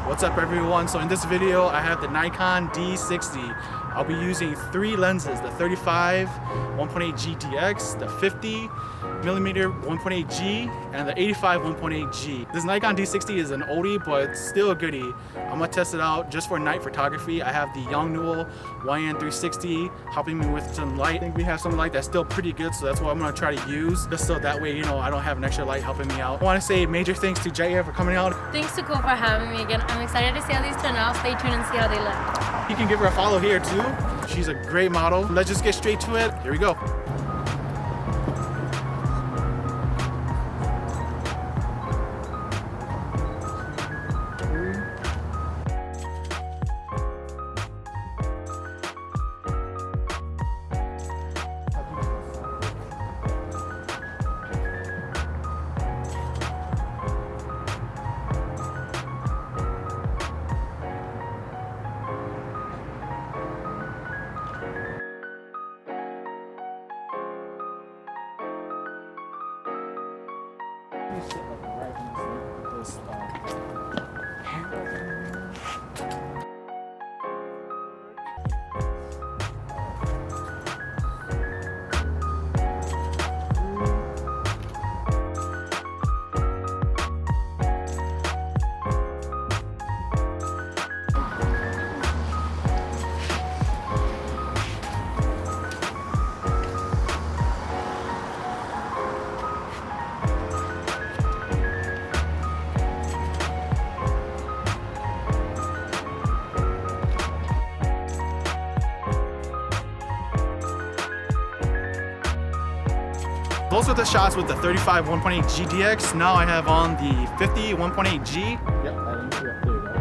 What's up everyone? So in this video I have the Nikon D60. I'll be using 3 lenses, the 35 1.8G DX, the 50mm 1.8G, and the 85 1.8G. This Nikon D60 is an oldie, but it's still a goodie. I'm gonna test it out just for night photography. I have the Yongnuo YN360 helping me with some light. I think we have some light that's still pretty good, so that's what I'm gonna try to use, just so that way, you know, I don't have an extra light helping me out. I wanna say major thanks to Jaya for coming out. Thanks to Cole for having me again. I'm excited to see how these turn out. Stay tuned and see how they look. You can give her a follow here too. She's a great model. Let's just get straight to it. Here we go. Sit like right in this Those are the shots with the 35 1.8G DX. Now I have on the 50 1.8G. Yep, that is there you go.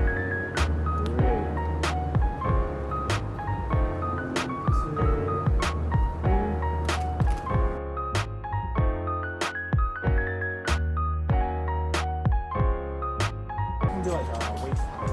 You can do like waist height.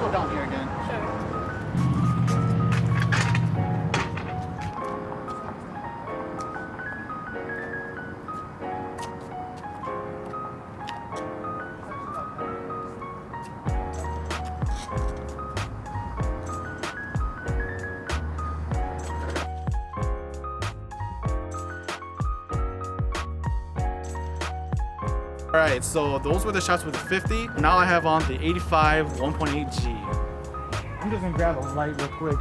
Go down here again. Sure. Alright, so those were the shots with the 50. Now I have on the 85 1.8G. I'm just gonna grab a light real quick.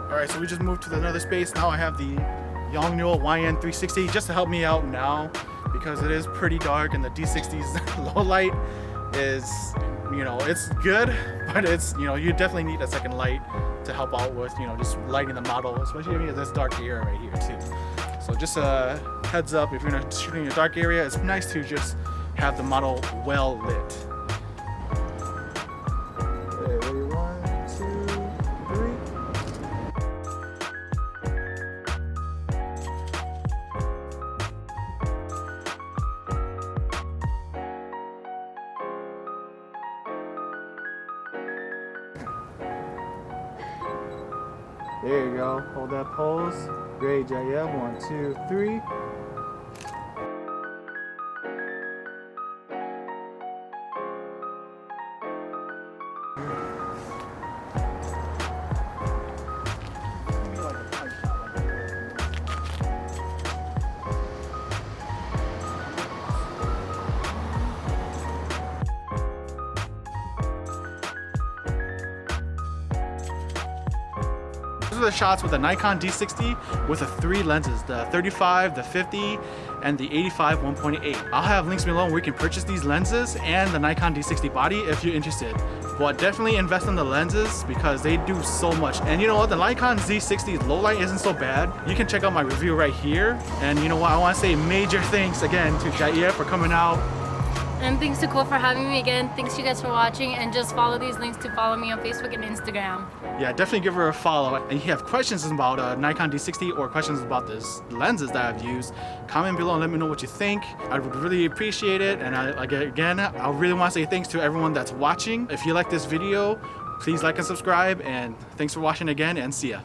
Alright, so we just moved to another space. Now I have the Yongnuo YN360 just to help me out now, because it is pretty dark and the D60's low light is, you know, it's good, but it's, you know, you definitely need a second light to help out with, you know, just lighting the model, especially in this dark area right here too. So just a heads up, if you're gonna shoot in a dark area, it's nice to just have the model well lit. There you go. Hold that pose. Great, Jaya. 1, 2, 3. are the shots with the Nikon D60 with the 3 lenses, the 35, the 50, and the 85 1.8. I'll have links below where you can purchase these lenses and the Nikon D60 body if you're interested. But definitely invest in the lenses because they do so much. And you know what, the Nikon Z60 low light isn't so bad. You can check out my review right here. And you know what, I want to say major thanks again to Jair for coming out. And thanks to Cole for having me again. Thanks you guys for watching, and just follow these links to follow me on Facebook and Instagram. Yeah, definitely give her a follow. And if you have questions about Nikon D60 or questions about this lenses that I've used, comment below and let me know what you think. I would really appreciate it. And I really want to say thanks to everyone that's watching. If you like this video, please like and subscribe. And thanks for watching again, and see ya.